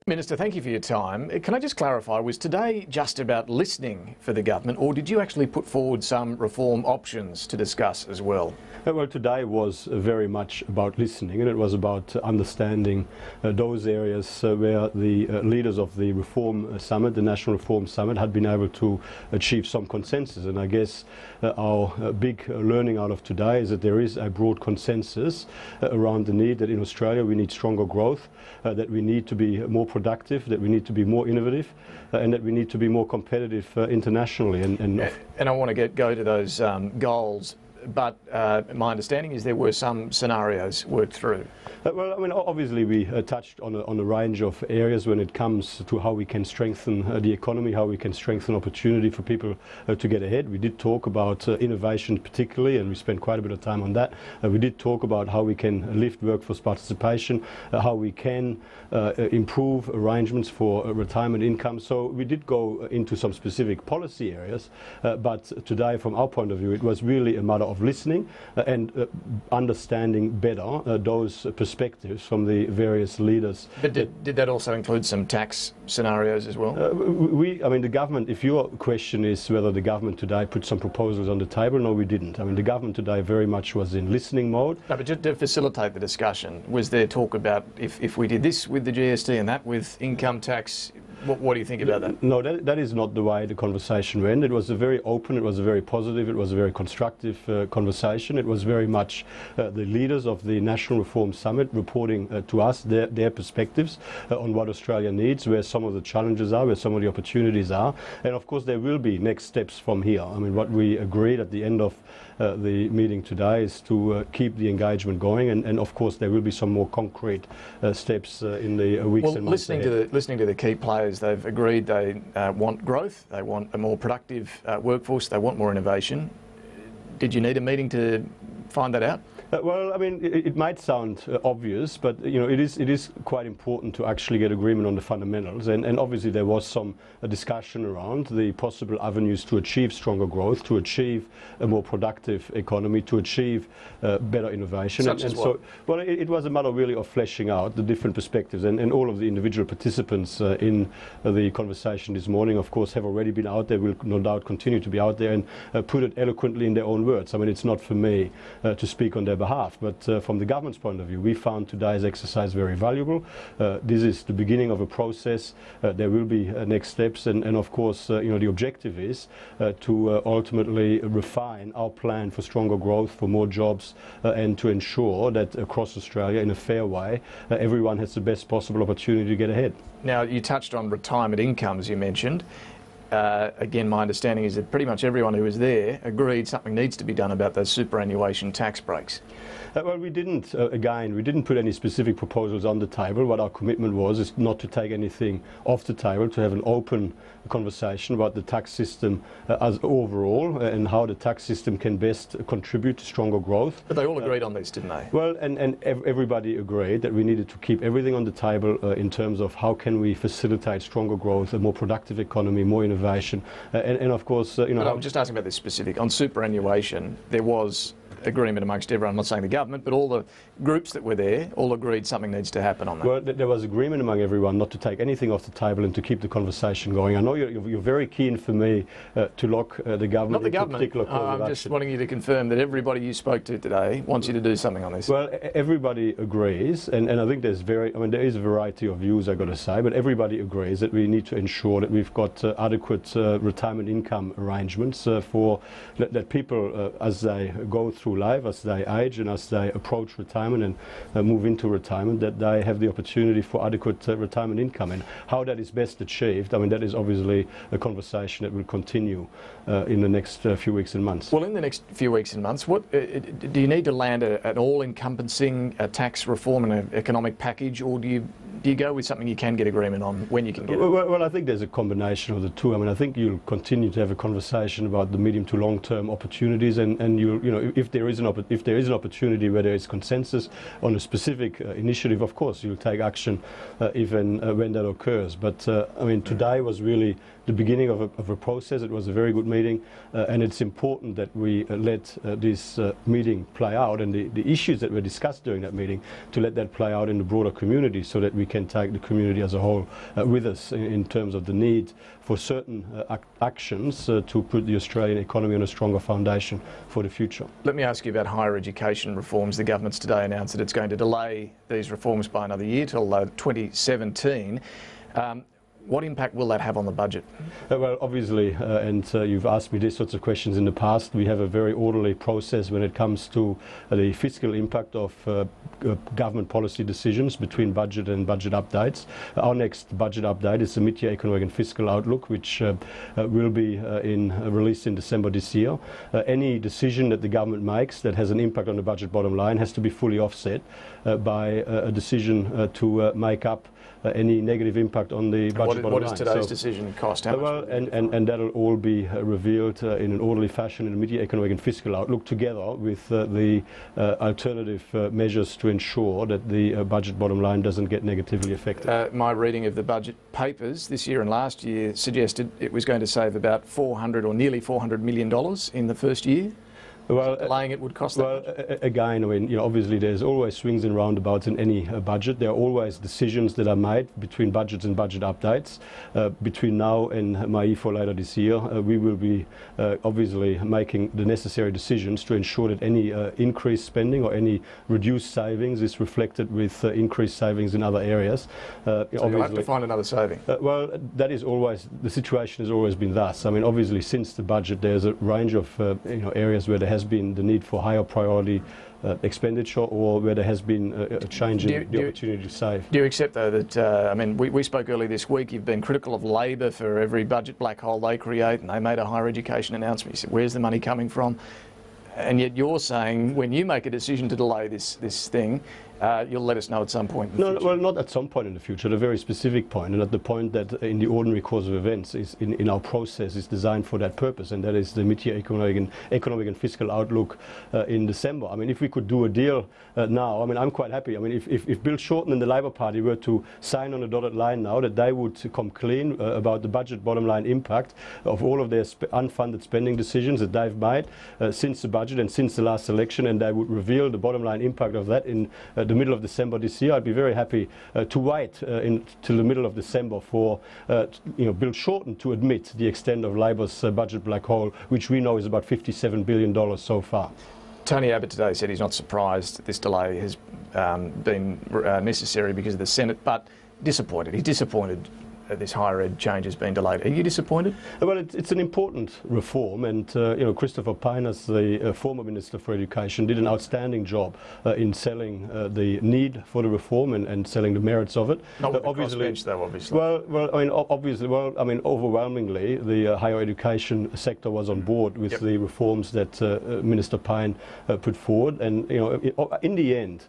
Minister, thank you for your time. Can I just clarify, was today just about listening for the government, or did you actually put forward some reform options to discuss as well? Well, today was very much about listening, and it was about understanding those areas where the leaders of the Reform Summit, the National Reform Summit, had been able to achieve some consensus. And I guess our big learning out of today is that there is a broad consensus around the need that in Australia we need stronger growth, that we need to be more productive, that we need to be more innovative, and that we need to be more competitive internationally. And I want to go to those goals. But my understanding is there were some scenarios worked through. Well, I mean, obviously we touched on a range of areas when it comes to how we can strengthen the economy, how we can strengthen opportunity for people to get ahead. We did talk about innovation particularly, and we spent quite a bit of time on that. We did talk about how we can lift workforce participation, how we can improve arrangements for retirement income. So we did go into some specific policy areas, but today from our point of view it was really a matter of listening and understanding better those perspectives from the various leaders. But did that also include some tax scenarios as well? I mean, the government, if your question is whether the government today put some proposals on the table, no, we didn't. I mean, the government today very much was in listening mode. No, but just to facilitate the discussion, was there talk about if we did this with the GST and that with income tax? What do you think about that? No, that is not the way the conversation went. It was a very open, it was a very positive, it was a very constructive conversation. It was very much the leaders of the National Reform Summit reporting to us their perspectives on what Australia needs, where some of the challenges are, where some of the opportunities are. And of course there will be next steps from here. I mean, what we agreed at the end of the meeting today is to keep the engagement going, and of course there will be some more concrete steps in the weeks and months ahead. Listening to the key players, they've agreed they want growth, they want a more productive workforce, they want more innovation. Did you need a meeting to find that out? Well, I mean, it might sound obvious, but you know, it is quite important to actually get agreement on the fundamentals. And obviously, there was some discussion around the possible avenues to achieve stronger growth, to achieve a more productive economy, to achieve better innovation. Such as what? So, well, it was a matter really of fleshing out the different perspectives, and all of the individual participants in the conversation this morning, of course, have already been out there. Will no doubt continue to be out there and put it eloquently in their own words. I mean, it's not for me to speak on their behalf, but from the government's point of view, we found today's exercise very valuable. This is the beginning of a process. There will be next steps, and of course, you know, the objective is to ultimately refine our plan for stronger growth, for more jobs, and to ensure that across Australia, in a fair way, everyone has the best possible opportunity to get ahead. Now, you touched on retirement incomes, you mentioned. Again, my understanding is that pretty much everyone who was there agreed something needs to be done about those superannuation tax breaks. Well, we didn't, again, we didn't put any specific proposals on the table. What our commitment was is not to take anything off the table, to have an open conversation about the tax system as overall and how the tax system can best contribute to stronger growth. But they all agreed on this, didn't they? Well, and everybody agreed that we needed to keep everything on the table in terms of how can we facilitate stronger growth, a more productive economy, more innovation, and of course, you know. But I'm just asking about this specific. On superannuation, there was agreement amongst everyone, I'm not saying the government, but all the groups that were there all agreed something needs to happen on that. Well, there was agreement among everyone not to take anything off the table and to keep the conversation going. I know you're very keen for me to lock the government not the into government. a particular course of action. I'm just wanting you to confirm that everybody you spoke to today wants you to do something on this. Well, everybody agrees, and I think there is a variety of views, I've got to say, but everybody agrees that we need to ensure that we've got adequate retirement income arrangements for that people, as they go through life, as they age and as they approach retirement and move into retirement, that they have the opportunity for adequate retirement income. And how that is best achieved, I mean, that is obviously a conversation that will continue in the next few weeks and months. Well, in the next few weeks and months, what do you need to land an all-encompassing tax reform and an economic package, or do you go with something you can get agreement on when you can get it? Well, I think there's a combination of the two. I mean, I think you'll continue to have a conversation about the medium to long-term opportunities, and you know, if there is an opportunity where there is consensus on a specific initiative, of course you'll take action even when that occurs. But I mean, today was really the beginning of a process. It was a very good meeting, and it's important that we let this meeting play out, and the issues that were discussed during that meeting, to let that play out in the broader community, so that we can take the community as a whole with us in terms of the need for certain actions to put the Australian economy on a stronger foundation for the future. Let me ask you about higher education reforms. The government's today announced that it's going to delay these reforms by another year till 2017. What impact will that have on the budget? Well, obviously, and you've asked me these sorts of questions in the past, we have a very orderly process when it comes to the fiscal impact of government policy decisions between budget and budget updates. Our next budget update is the mid-year economic and fiscal outlook, which will be released in December this year. Any decision that the government makes that has an impact on the budget bottom line has to be fully offset by a decision to make up any negative impact on the budget bottom line. What does today's decision cost? How much? Well, and that'll all be revealed in an orderly fashion in the mid-year economic and fiscal outlook, together with the alternative measures to ensure that the budget bottom line doesn't get negatively affected. My reading of the budget papers this year and last year suggested it was going to save about $400 or nearly $400 million in the first year. Well, delaying it would cost that much? Again, I mean, obviously there's always swings and roundabouts in any budget. There are always decisions that are made between budgets and budget updates. Between now and MYEFO later this year, we will be obviously making the necessary decisions to ensure that any increased spending or any reduced savings is reflected with increased savings in other areas. So you'll have to find another saving? Well, that is always, the situation has always been thus. I mean, obviously since the budget there's a range of areas where there has been the need for higher priority expenditure, or where there has been a change in the opportunity to save. Do you accept, though, that, I mean, we spoke earlier this week, you've been critical of Labor for every budget black hole they create, and they made a higher education announcement. You said, where's the money coming from? And yet you're saying when you make a decision to delay this thing, you'll let us know at some point in the future. Well, not at some point in the future, at a very specific point, and at the point that in the ordinary course of events is in our process is designed for that purpose, and that is the mid-year economic and fiscal outlook in December. I mean, if we could do a deal now, I mean, I'm quite happy. I mean, if Bill Shorten and the Labor Party were to sign on a dotted line now, that they would come clean about the budget bottom line impact of all of their unfunded spending decisions that they've made since the budget and since the last election, and they would reveal the bottom line impact of that in the middle of December this year, I'd be very happy to wait till the middle of December for Bill Shorten to admit the extent of Labor's budget black hole, which we know is about $57 billion so far. Tony Abbott today said he's not surprised that this delay has been necessary because of the Senate, but disappointed. He's disappointed this higher ed change has been delayed. Are you disappointed? Well, it's an important reform, and Christopher Pyne, as the former Minister for Education, did an outstanding job in selling the need for the reform and selling the merits of it. Not with the crossbench, though, obviously. Well, I mean, overwhelmingly, the higher education sector was on board with the reforms that Minister Pyne put forward, and in the end,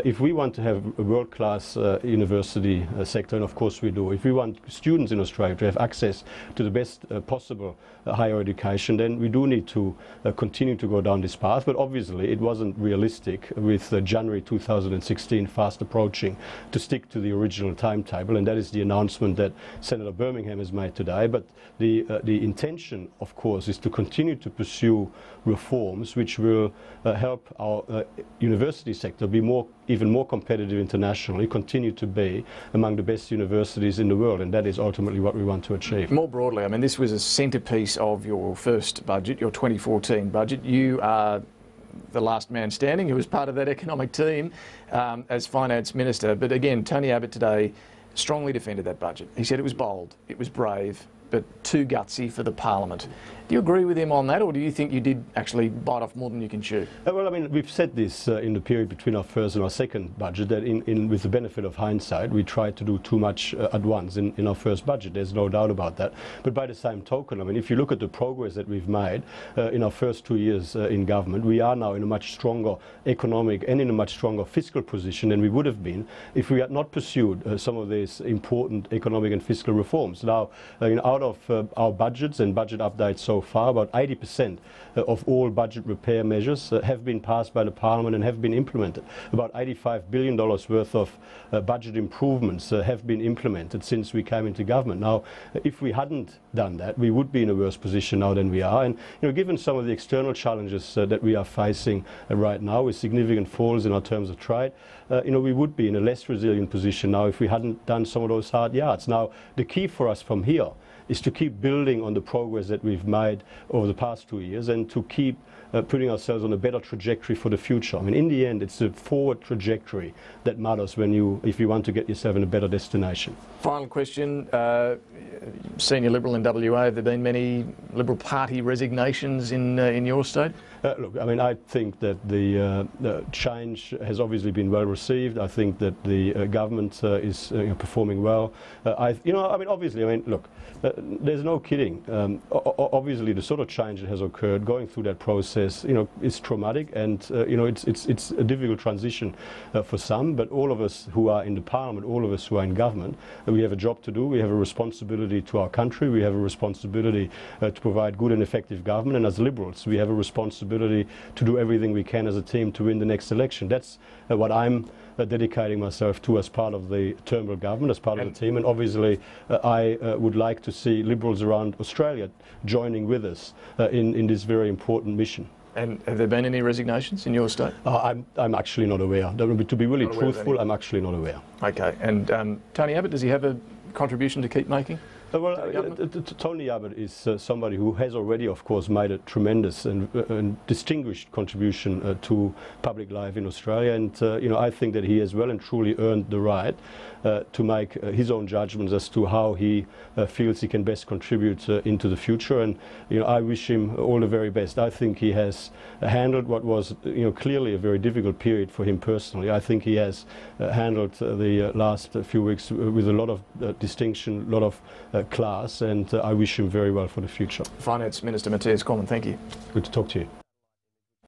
if we want to have a world-class university sector, and of course we do, if we want students in Australia to have access to the best possible higher education, then we do need to continue to go down this path. But obviously it wasn't realistic with January 2016 fast approaching to stick to the original timetable, and that is the announcement that Senator Birmingham has made today. But the intention, of course, is to continue to pursue reforms which will help our university sector be even more competitive internationally, continue to be among the best universities in the world, and that is ultimately what we want to achieve. More broadly, I mean, this was a centrepiece of your first budget, your 2014 budget. You are the last man standing who was part of that economic team as Finance Minister. But again, Tony Abbott today strongly defended that budget. He said it was bold, it was brave, but too gutsy for the Parliament. Do you agree with him on that, or do you think you did actually bite off more than you can chew? Well, I mean, we've said this in the period between our first and our second budget, that with the benefit of hindsight, we tried to do too much at once in our first budget. There's no doubt about that. But by the same token, I mean, if you look at the progress that we've made in our first 2 years in government, we are now in a much stronger economic and in a much stronger fiscal position than we would have been if we had not pursued some of these important economic and fiscal reforms. Now, out out of our budgets and budget updates so far, about 80% of all budget repair measures have been passed by the Parliament and have been implemented. About $85 billion worth of budget improvements have been implemented since we came into government. Now, if we hadn't done that, we would be in a worse position now than we are. And given some of the external challenges that we are facing right now, with significant falls in our terms of trade, we would be in a less resilient position now if we hadn't done some of those hard yards. Now, the key for us from here is to keep building on the progress that we've made over the past 2 years and to keep putting ourselves on a better trajectory for the future. I mean, in the end, it's the forward trajectory that matters if you want to get yourself in a better destination. Final question. Senior Liberal in WA, have there been many Liberal Party resignations in your state? Look, I mean, I think that the change has obviously been well received. I think that the government is performing well. Look, there's no kidding. Obviously, the sort of change that has occurred, going through that process, is traumatic, and it's a difficult transition for some. But all of us who are in the Parliament, all of us who are in government, we have a job to do. We have a responsibility to our country. We have a responsibility to provide good and effective government. And as Liberals, we have a responsibility to do everything we can as a team to win the next election. That's what I'm dedicating myself to as part of the Turnbull government, as part of the team. And obviously, I would like to see Liberals around Australia joining with us in this very important mission. And have there been any resignations in your state? I'm actually not aware. To be really truthful, I'm actually not aware. Okay. And Tony Abbott, does he have a contribution to keep making? Tony Abbott is somebody who has already, of course, made a tremendous and distinguished contribution to public life in Australia, and I think that he has well and truly earned the right to make his own judgments as to how he feels he can best contribute into the future. And I wish him all the very best. I think he has handled what was clearly a very difficult period for him personally. I think he has handled the last few weeks with a lot of distinction, a lot of class, and I wish him very well for the future. Finance Minister Matthias Cormann, thank you. Good to talk to you.